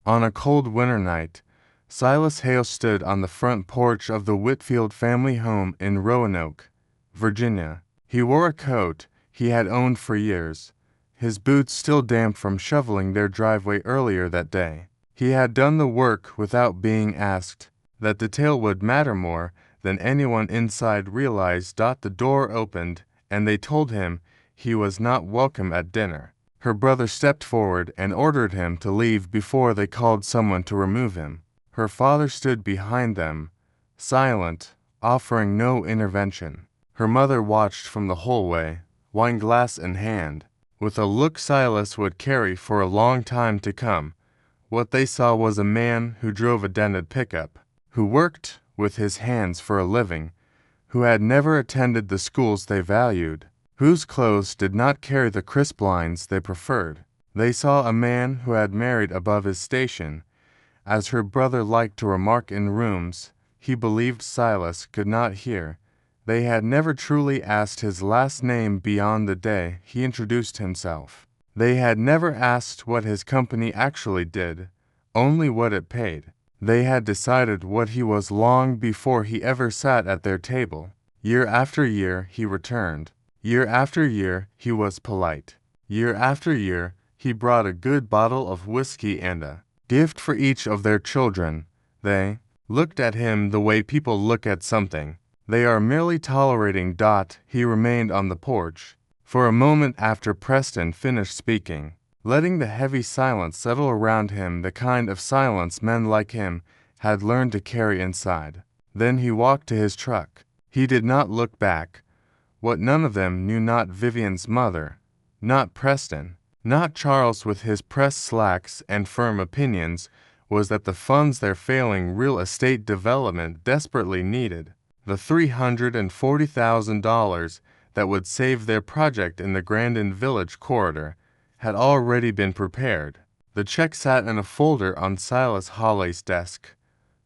On a cold winter night, Silas Hale stood on the front porch of the Whitfield family home in Roanoke, Virginia. He wore a coat he had owned for years, his boots still damp from shoveling their driveway earlier that day. He had done the work without being asked. That detail would matter more than anyone inside realized. The door opened, and they told him he was not welcome at dinner. Her brother stepped forward and ordered him to leave before they called someone to remove him. Her father stood behind them, silent, offering no intervention. Her mother watched from the hallway, wineglass in hand, with a look Silas would carry for a long time to come. What they saw was a man who drove a dented pickup, who worked with his hands for a living, who had never attended the schools they valued, whose clothes did not carry the crisp lines they preferred. They saw a man who had married above his station, as her brother liked to remark in rooms he believed Silas could not hear. They had never truly asked his last name beyond the day he introduced himself. They had never asked what his company actually did, only what it paid. They had decided what he was long before he ever sat at their table. Year after year he returned. Year after year he was polite. Year after year he brought a good bottle of whiskey and a gift for each of their children. They looked at him the way people look at something. They are merely tolerating. He remained on the porch for a moment after Preston finished speaking, letting the heavy silence settle around him, the kind of silence men like him had learned to carry inside. Then he walked to his truck. He did not look back. What none of them knew, not Vivian's mother, not Preston, not Charles with his pressed slacks and firm opinions, was that the funds their failing real estate development desperately needed, the $340,000 that would save their project in the Grandin Village corridor, had already been prepared. The check sat in a folder on Silas Hawley's desk,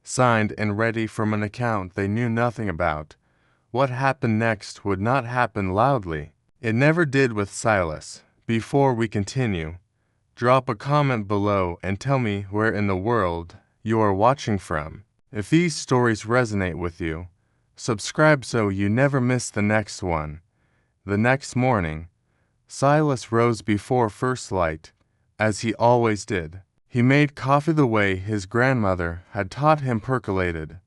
signed and ready from an account they knew nothing about. What happened next would not happen loudly. It never did with Silas. Before we continue, drop a comment below and tell me where in the world you are watching from. If these stories resonate with you, subscribe so you never miss the next one. The next morning, Silas rose before first light, as he always did. He made coffee the way his grandmother had taught him, percolated,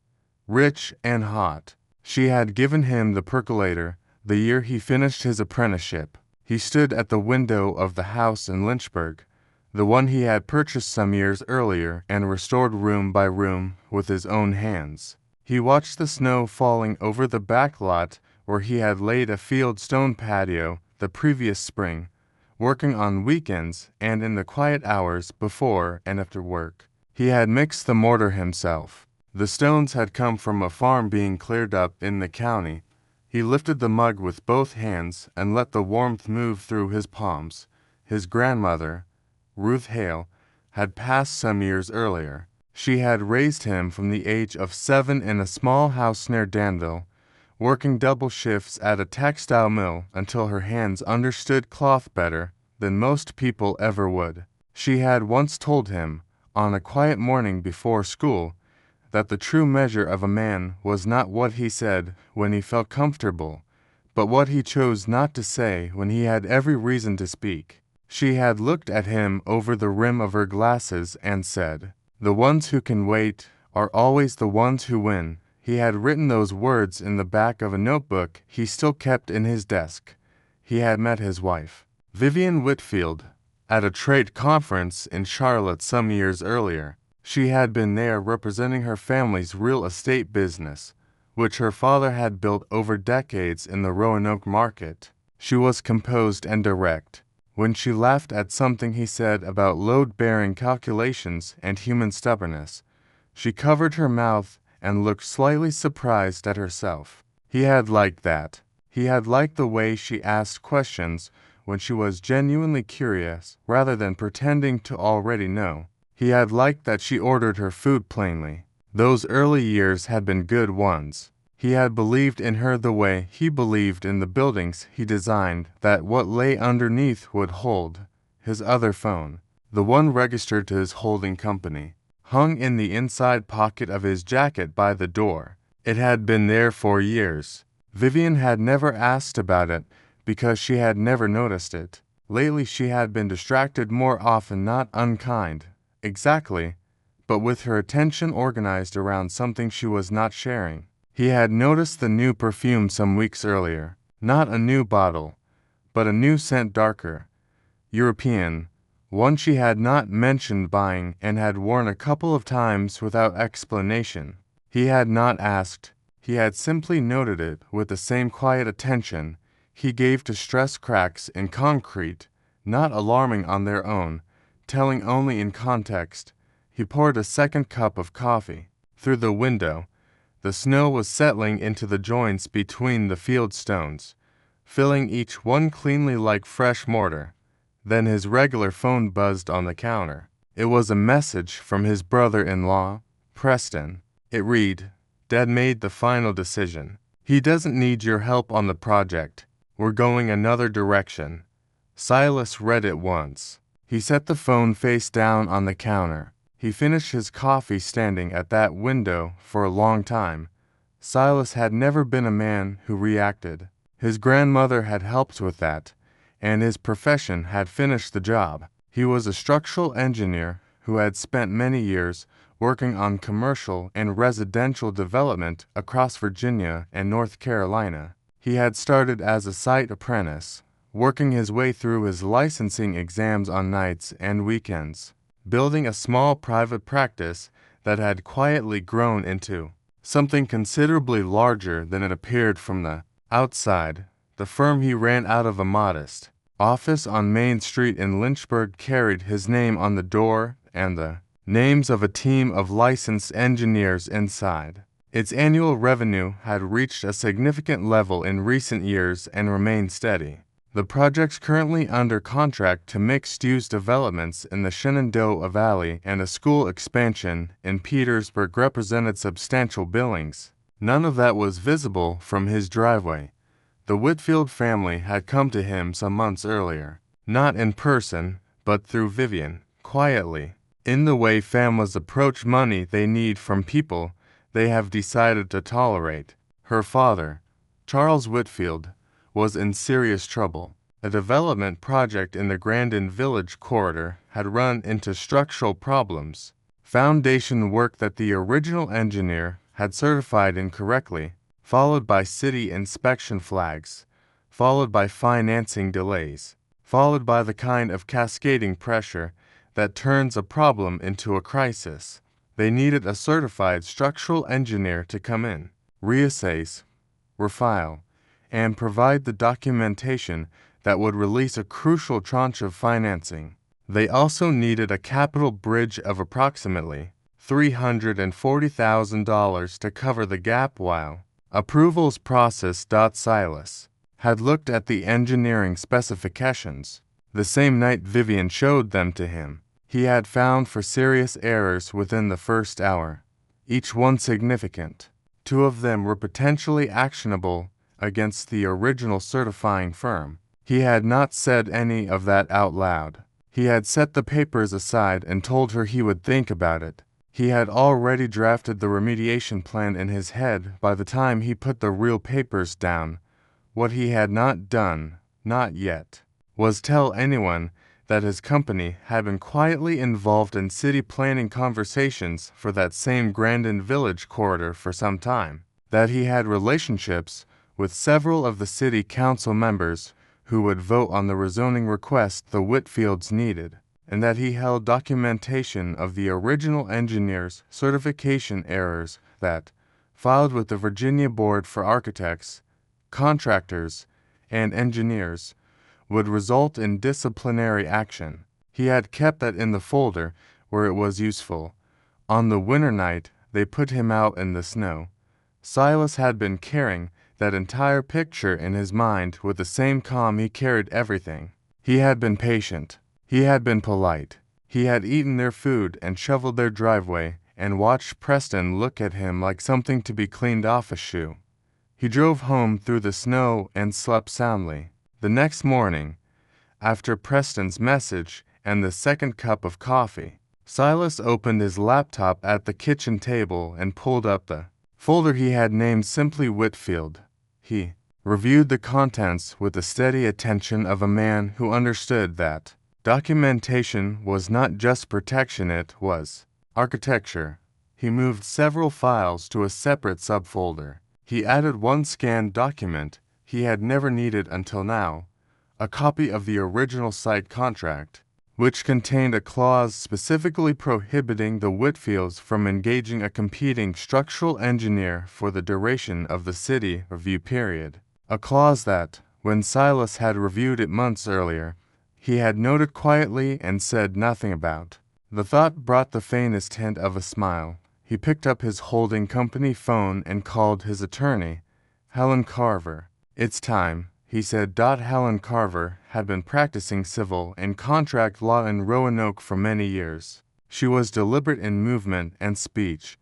rich and hot. She had given him the percolator the year he finished his apprenticeship. He stood at the window of the house in Lynchburg, the one he had purchased some years earlier and restored room by room with his own hands. He watched the snow falling over the back lot where he had laid a field stone patio the previous spring, working on weekends and in the quiet hours before and after work. He had mixed the mortar himself. The stones had come from a farm being cleared up in the county. He lifted the mug with both hands and let the warmth move through his palms. His grandmother, Ruth Hale, had passed some years earlier. She had raised him from the age of 7 in a small house near Danville, working double shifts at a textile mill until her hands understood cloth better than most people ever would. She had once told him, on a quiet morning before school, that the true measure of a man was not what he said when he felt comfortable, but what he chose not to say when he had every reason to speak. She had looked at him over the rim of her glasses and said, "The ones who can wait are always the ones who win." He had written those words in the back of a notebook he still kept in his desk. He had met his wife, Vivian Whitfield, at a trade conference in Charlotte some years earlier. She had been there representing her family's real estate business, which her father had built over decades in the Roanoke market. She was composed and direct. When she laughed at something he said about load-bearing calculations and human stubbornness, she covered her mouth and looked slightly surprised at herself. He had liked that. He had liked the way she asked questions when she was genuinely curious rather than pretending to already know. He had liked that she ordered her food plainly. Those early years had been good ones. He had believed in her the way he believed in the buildings he designed, that what lay underneath would hold his other phone. the one registered to his holding company, hung in the inside pocket of his jacket by the door. It had been there for years. Vivian had never asked about it because she had never noticed it. Lately she had been distracted more often, not unkind, exactly, but with her attention organized around something she was not sharing. He had noticed the new perfume some weeks earlier. Not a new bottle, but a new scent, darker, European, one she had not mentioned buying and had worn a couple of times without explanation. He had not asked, he had simply noted it with the same quiet attention he gave to stress cracks in concrete, not alarming on their own, telling only in context. He poured a second cup of coffee. Through the window, the snow was settling into the joints between the field stones, filling each one cleanly like fresh mortar. Then his regular phone buzzed on the counter. It was a message from his brother-in-law, Preston. It read, "Dad made the final decision. He doesn't need your help on the project. We're going another direction." Silas read it once. He set the phone face down on the counter. He finished his coffee standing at that window for a long time. Silas had never been a man who reacted. His grandmother had helped with that, and his profession had finished the job. He was a structural engineer who had spent many years working on commercial and residential development across Virginia and North Carolina. He had started as a site apprentice, working his way through his licensing exams on nights and weekends, building a small private practice that had quietly grown into something considerably larger than it appeared from the outside. The firm he ran out of a modest office on Main Street in Lynchburg carried his name on the door and the names of a team of licensed engineers inside. Its annual revenue had reached a significant level in recent years and remained steady. The projects currently under contract to mixed-use developments in the Shenandoah Valley and a school expansion in Petersburg represented substantial billings. None of that was visible from his driveway. The Whitfield family had come to him some months earlier, not in person, but through Vivian, quietly, in the way families approach money they need from people they have decided to tolerate. Her father, Charles Whitfield, was in serious trouble. A development project in the Grandin Village corridor had run into structural problems, foundation work that the original engineer had certified incorrectly, followed by city inspection flags, followed by financing delays, followed by the kind of cascading pressure that turns a problem into a crisis. They needed a certified structural engineer to come in, reassess, refile, and provide the documentation that would release a crucial tranche of financing. They also needed a capital bridge of approximately $340,000 to cover the gap while approvals process. Silas had looked at the engineering specifications. The same night Vivian showed them to him, he had found for serious errors within the first hour, each one significant. 2 of them were potentially actionable against the original certifying firm. He had not said any of that out loud. He had set the papers aside and told her he would think about it. He had already drafted the remediation plan in his head by the time he put the real papers down. What he had not done, not yet, was tell anyone that his company had been quietly involved in city planning conversations for that same Grandin Village corridor for some time, that he had relationships with several of the city council members who would vote on the rezoning request the Whitfields needed, and that he held documentation of the original engineer's certification errors that, filed with the Virginia Board for Architects, Contractors, and Engineers, would result in disciplinary action. He had kept that in the folder where it was useful. On the winter night they put him out in the snow. Silas had been carrying that entire picture in his mind with the same calm he carried everything. He had been patient. He had been polite. He had eaten their food and shoveled their driveway and watched Preston look at him like something to be cleaned off a shoe. He drove home through the snow and slept soundly. The next morning, after Preston's message and the second cup of coffee. Silas opened his laptop at the kitchen table and pulled up the folder he had named simply Whitfield. He reviewed the contents with the steady attention of a man who understood that documentation was not just protection, it was architecture. He moved several files to a separate subfolder. He added one scanned document he had never needed until now, a copy of the original site contract, which contained a clause specifically prohibiting the Whitfields from engaging a competing structural engineer for the duration of the city review period. A clause that, when Silas had reviewed it months earlier, he had noted quietly and said nothing about. The thought brought the faintest hint of a smile. He picked up his holding company phone and called his attorney, Helen Carver. "It's time," he said. Helen Carver had been practicing civil and contract law in Roanoke for many years. She was deliberate in movement and speech,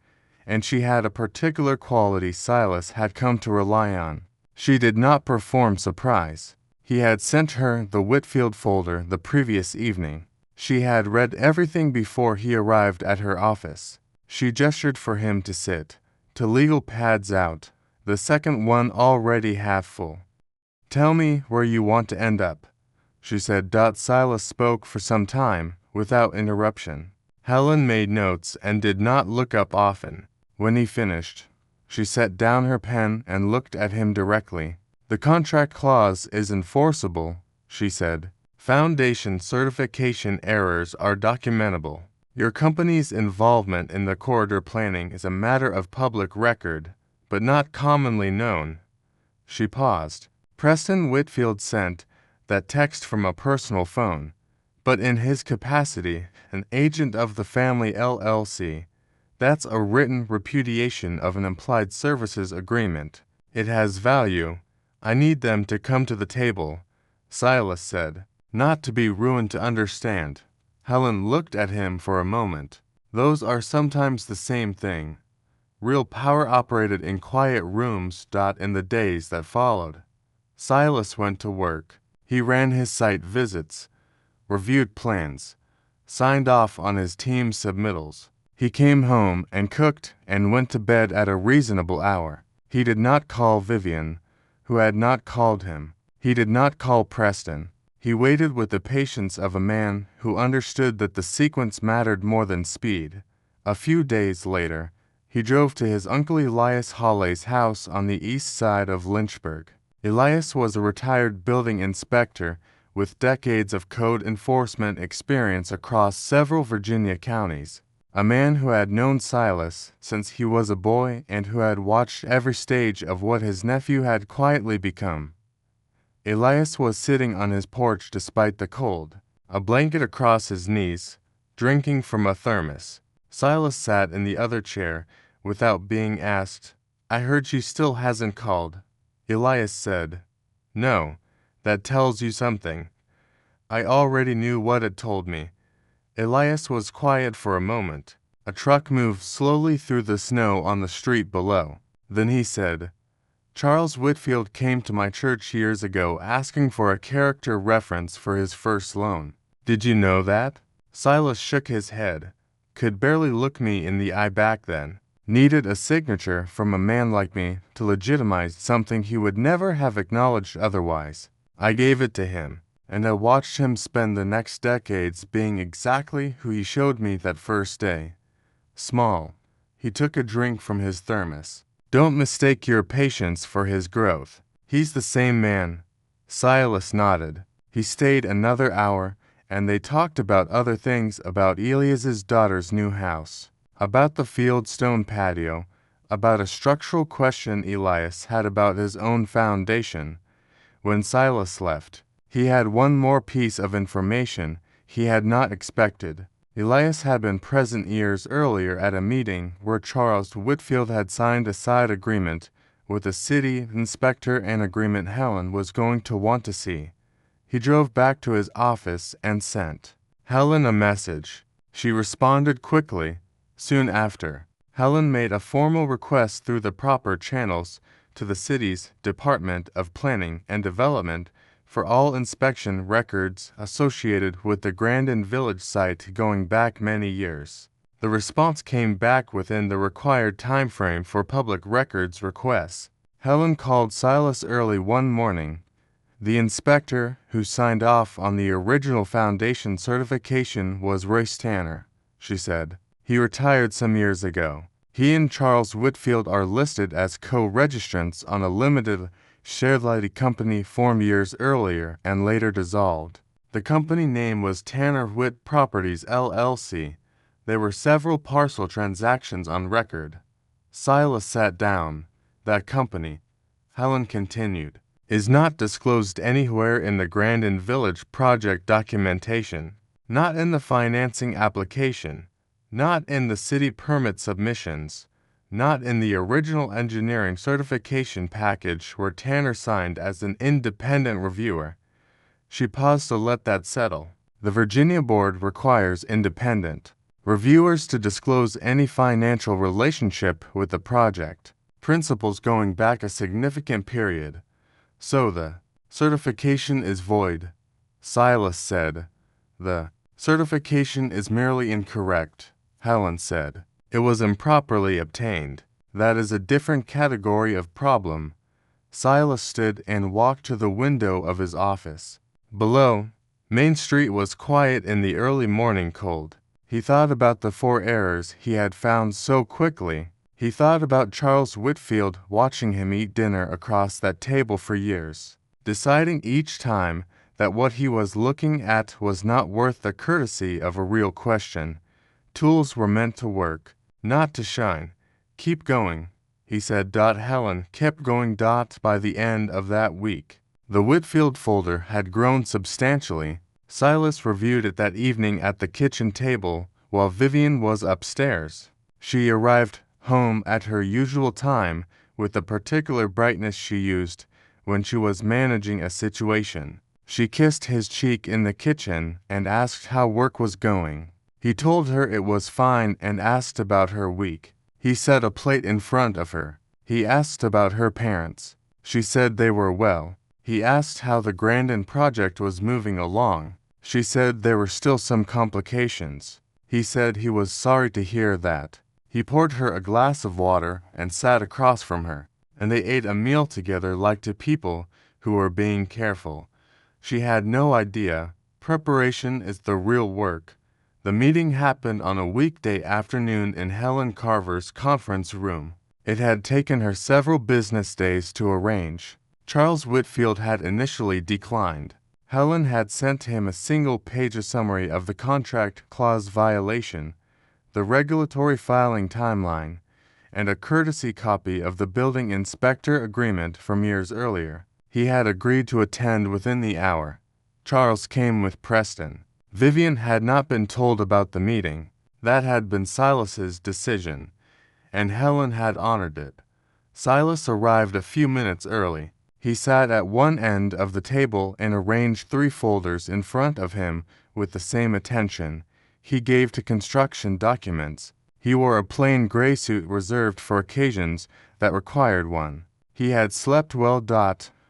and she had a particular quality Silas had come to rely on. She did not perform surprise. He had sent her the Whitfield folder the previous evening. She had read everything before he arrived at her office. She gestured for him to sit, to legal pads out, the second one already half full. "Tell me where you want to end up," she said. Silas spoke for some time, without interruption. Helen made notes and did not look up often. When he finished, she set down her pen and looked at him directly. "The contract clause is enforceable," she said. "Foundation certification errors are documentable. Your company's involvement in the corridor planning is a matter of public record, but not commonly known." She paused. Preston Whitfield sent that text from a personal phone, but in his capacity, an agent of the family LLC, that's a written repudiation of an implied services agreement. It has value. I need them to come to the table, Silas said. "Not to be ruined to understand." Helen looked at him for a moment. "Those are sometimes the same thing. Real power operated in quiet rooms. In the days that followed, Silas went to work. He ran his site visits, reviewed plans, signed off on his team's submittals. He came home and cooked and went to bed at a reasonable hour. He did not call Vivian, who had not called him. He did not call Preston. He waited with the patience of a man who understood that the sequence mattered more than speed. A few days later, he drove to his Uncle Elias Hawley's house on the east side of Lynchburg. Elias was a retired building inspector with decades of code enforcement experience across several Virginia counties. A man who had known Silas since he was a boy and who had watched every stage of what his nephew had quietly become. Elias was sitting on his porch despite the cold, a blanket across his knees, drinking from a thermos. Silas sat in the other chair without being asked. "I heard she still hasn't called," Elias said. "No, that tells you something." "I already knew what it told me." Elias was quiet for a moment. A truck moved slowly through the snow on the street below. Then he said, "Charles Whitfield came to my church years ago asking for a character reference for his first loan. Did you know that?" Silas shook his head. "Could barely look me in the eye back then. Needed a signature from a man like me to legitimize something he would never have acknowledged otherwise. I gave it to him, and I watched him spend the next decades being exactly who he showed me that first day. Small." He took a drink from his thermos. "Don't mistake your patience for his growth. He's the same man." Silas nodded. He stayed another hour, and they talked about other things, about Elias's daughter's new house, about the fieldstone patio, about a structural question Elias had about his own foundation. When Silas left, he had one more piece of information he had not expected. Elias had been present years earlier at a meeting where Charles Whitfield had signed a side agreement with a city inspector, an agreement Helen was going to want to see. He drove back to his office and sent Helen a message. She responded quickly. Soon after, Helen made a formal request through the proper channels to the city's Department of Planning and Development for all inspection records associated with the Grandin Village site going back many years. The response came back within the required time frame for public records requests. Helen called Silas early one morning. The inspector who signed off on the original foundation certification was Royce Tanner, she said. He retired some years ago. He and Charles Whitfield are listed as co-registrants on a limited shared liability company formed years earlier and later dissolved. The company name was Tanner Whit Properties LLC. There were several parcel transactions on record. Silas sat down. That company, Helen continued, is not disclosed anywhere in the Grandin Village project documentation, not in the financing application, not in the city permit submissions, not in the original engineering certification package where Tanner signed as an independent reviewer. She paused to let that settle. The Virginia Board requires independent reviewers to disclose any financial relationship with the project, principles going back a significant period. So the certification is void, Silas said. The certification is merely incorrect, Helen said. It was improperly obtained. That is a different category of problem. Silas stood and walked to the window of his office. Below, Main Street was quiet in the early morning cold. He thought about the 4 errors he had found so quickly. He thought about Charles Whitfield watching him eat dinner across that table for years, deciding each time that what he was looking at was not worth the courtesy of a real question. Tools were meant to work, not to shine. Keep going, he said. Helen kept going. By the end of that week, the Whitfield folder had grown substantially. Silas reviewed it that evening at the kitchen table while Vivian was upstairs. She arrived home at her usual time with the particular brightness she used when she was managing a situation. She kissed his cheek in the kitchen and asked how work was going. He told her it was fine and asked about her week. He set a plate in front of her. He asked about her parents. She said they were well. He asked how the Grandin project was moving along. She said there were still some complications. He said he was sorry to hear that. He poured her a glass of water and sat across from her, and they ate a meal together like two people who were being careful. She had no idea. Preparation is the real work. The meeting happened on a weekday afternoon in Helen Carver's conference room. It had taken her several business days to arrange. Charles Whitfield had initially declined. Helen had sent him a single-page summary of the contract clause violation, the regulatory filing timeline, and a courtesy copy of the building inspector agreement from years earlier. He had agreed to attend within the hour. Charles came with Preston. Vivian had not been told about the meeting. That had been Silas's decision, and Helen had honored it. Silas arrived a few minutes early. He sat at one end of the table and arranged 3 folders in front of him with the same attention he gave to construction documents. He wore a plain gray suit reserved for occasions that required one. He had slept well.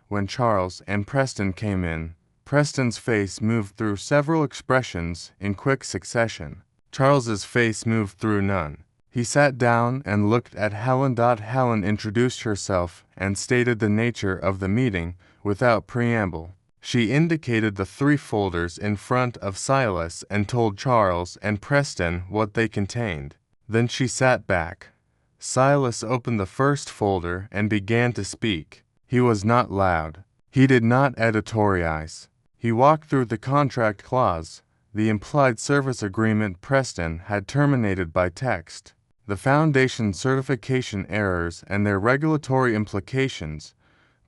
When Charles and Preston came in, Preston's face moved through several expressions in quick succession. Charles's face moved through none. He sat down and looked at Helen. Helen introduced herself and stated the nature of the meeting without preamble. She indicated the 3 folders in front of Silas and told Charles and Preston what they contained. Then she sat back. Silas opened the first folder and began to speak. He was not loud. He did not editorialize. He walked through the contract clause, the implied service agreement Preston had terminated by text, the foundation certification errors and their regulatory implications,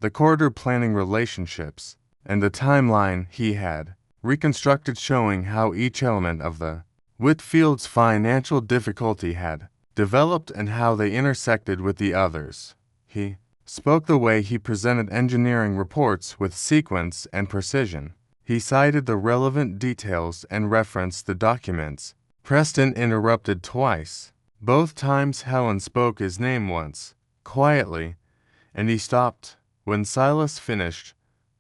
the corridor planning relationships, and the timeline he had reconstructed showing how each element of the Whitfield's financial difficulty had developed and how they intersected with the others. He spoke the way he presented engineering reports with sequence and precision. He cited the relevant details and referenced the documents. Preston interrupted twice. Both times Helen spoke his name once, quietly, and he stopped. When Silas finished,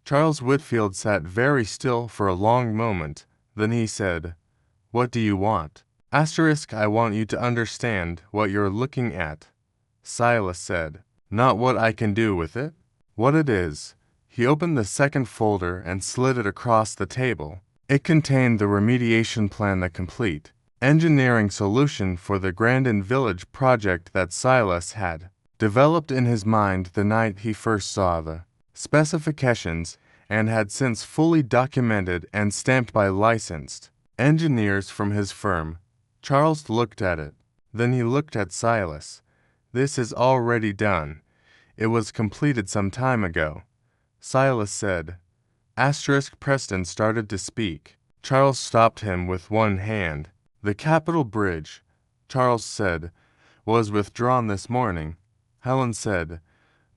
Charles Whitfield sat very still for a long moment. Then he said, "What do you want?" I want you to understand what you're looking at. Silas said, "Not what I can do with it? What it is." He opened the second folder and slid it across the table. It contained the remediation plan, the complete engineering solution for the Grandin Village project that Silas had developed in his mind the night he first saw the specifications and had since fully documented and stamped by licensed engineers from his firm. Charles looked at it. Then he looked at Silas. "This is already done. It was completed some time ago." Silas said. Preston started to speak. Charles stopped him with one hand. "The Capitol Bridge," Charles said, "was withdrawn this morning." Helen said,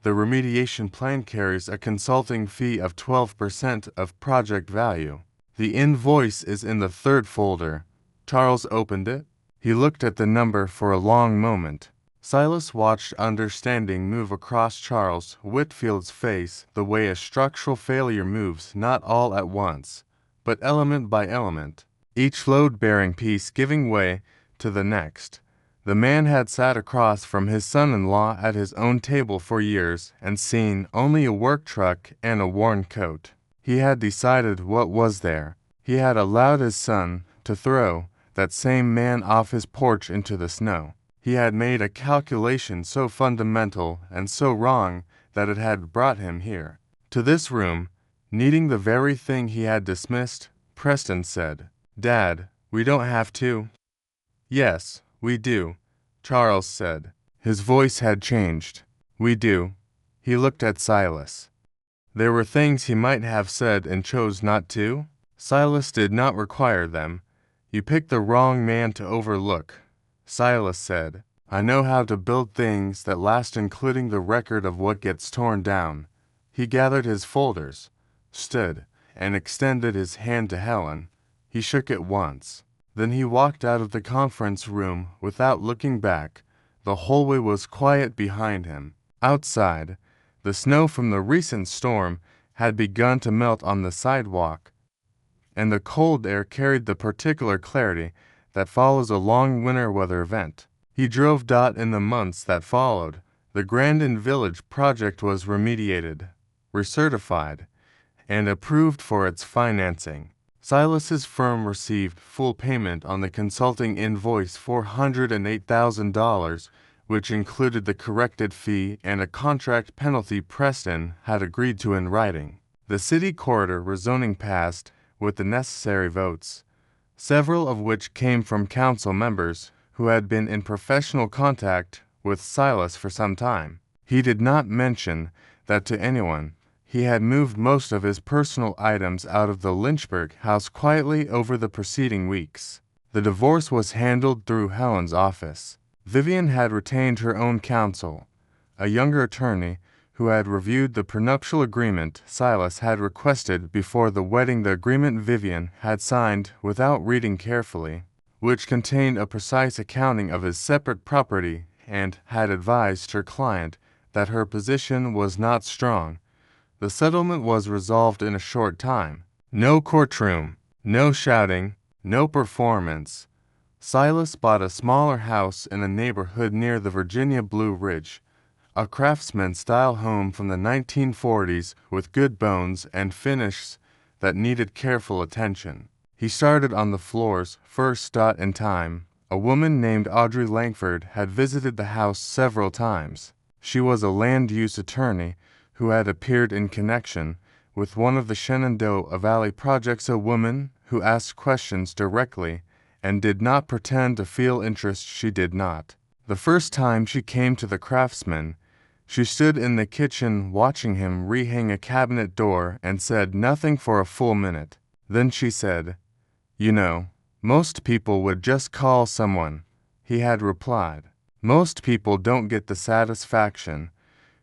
"The remediation plan carries a consulting fee of 12% of project value. The invoice is in the third folder." Charles opened it. He looked at the number for a long moment. Silas watched understanding move across Charles Whitfield's face the way a structural failure moves, not all at once, but element by element, each load-bearing piece giving way to the next. The man had sat across from his son-in-law at his own table for years and seen only a work truck and a worn coat. He had decided what was there. He had allowed his son to throw that same man off his porch into the snow. He had made a calculation so fundamental and so wrong that it had brought him here, to this room, needing the very thing he had dismissed. Preston said, "Dad, we don't have to." "Yes, we do," Charles said. His voice had changed. "We do." He looked at Silas. There were things he might have said and chose not to. Silas did not require them. "You picked the wrong man to overlook," Silas said. "I know how to build things that last, including the record of what gets torn down." He gathered his folders, stood, and extended his hand to Helen. He shook it once. Then he walked out of the conference room without looking back. The hallway was quiet behind him. Outside, the snow from the recent storm had begun to melt on the sidewalk, and the cold air carried the particular clarity that follows a long winter weather event. He drove in the months that followed. The Grandin Village project was remediated, recertified, and approved for its financing. Silas's firm received full payment on the consulting invoice, $408,000, which included the corrected fee and a contract penalty Preston had agreed to in writing. The city corridor rezoning passed with the necessary votes, several of which came from council members who had been in professional contact with Silas for some time. He did not mention that to anyone. He had moved most of his personal items out of the Lynchburg house quietly over the preceding weeks. The divorce was handled through Helen's office. Vivian had retained her own counsel, a younger attorney who had reviewed the prenuptial agreement Silas had requested before the wedding. The agreement Vivian had signed without reading carefully, which contained a precise accounting of his separate property, and had advised her client that her position was not strong. The settlement was resolved in a short time. No courtroom, no shouting, no performance. Silas bought a smaller house in a neighborhood near the Virginia Blue Ridge, a craftsman-style home from the 1940s with good bones and finishes that needed careful attention. He started on the floors first. In time, a woman named Audrey Langford had visited the house several times. She was a land use attorney who had appeared in connection with one of the Shenandoah Valley projects, a woman who asked questions directly and did not pretend to feel interest she did not. The first time she came to the craftsman, she stood in the kitchen watching him rehang a cabinet door and said nothing for a full minute. Then she said, "You know, most people would just call someone," he had replied. "Most people don't get the satisfaction."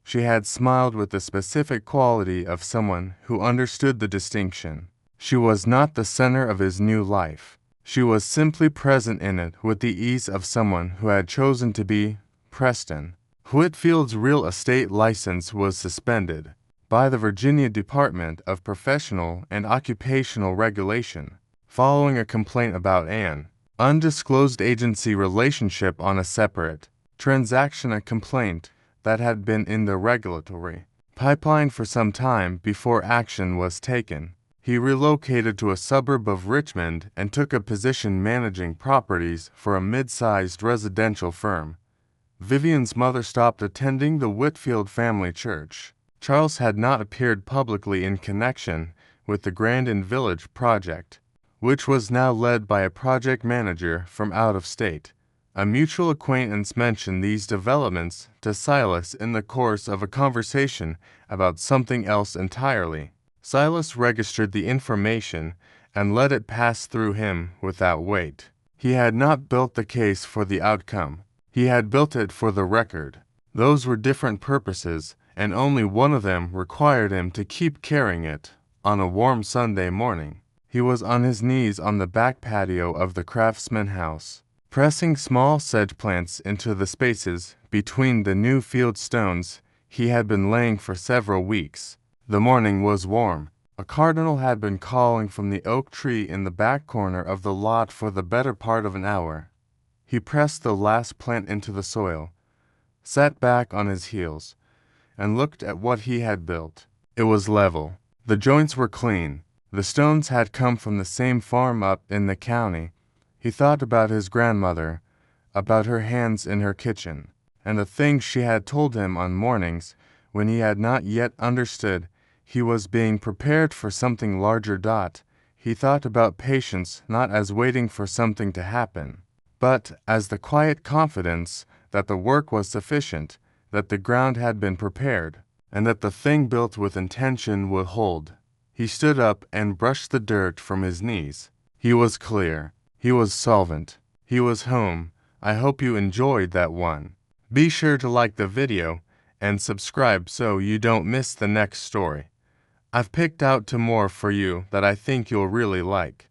She had smiled with the specific quality of someone who understood the distinction. She was not the center of his new life. She was simply present in it with the ease of someone who had chosen to be. Preston Whitfield's real estate license was suspended. by the Virginia Department of Professional and Occupational Regulation, following a complaint about an undisclosed agency relationship on a separate transaction, a complaint that had been in the regulatory pipeline for some time before action was taken. He relocated to a suburb of Richmond and took a position managing properties for a mid-sized residential firm. Vivian's mother stopped attending the Whitfield family church. Charles had not appeared publicly in connection with the Grandin Village project, which was now led by a project manager from out of state. A mutual acquaintance mentioned these developments to Silas in the course of a conversation about something else entirely. Silas registered the information and let it pass through him without weight. He had not built the case for the outcome. He had built it for the record. Those were different purposes, and only one of them required him to keep carrying it. On a warm Sunday morning, he was on his knees on the back patio of the Craftsman house, pressing small sedge plants into the spaces between the new field stones he had been laying for several weeks. The morning was warm. A cardinal had been calling from the oak tree in the back corner of the lot for the better part of an hour. He pressed the last plant into the soil, sat back on his heels, and looked at what he had built. It was level. The joints were clean. The stones had come from the same farm up in the county. He thought about his grandmother, about her hands in her kitchen, and the things she had told him on mornings when he had not yet understood he was being prepared for something larger. He thought about patience not as waiting for something to happen, but as the quiet confidence that the work was sufficient, that the ground had been prepared, and that the thing built with intention would hold. He stood up and brushed the dirt from his knees. He was clear. He was solvent. He was home. I hope you enjoyed that one. Be sure to like the video and subscribe so you don't miss the next story. I've picked out two more for you that I think you'll really like.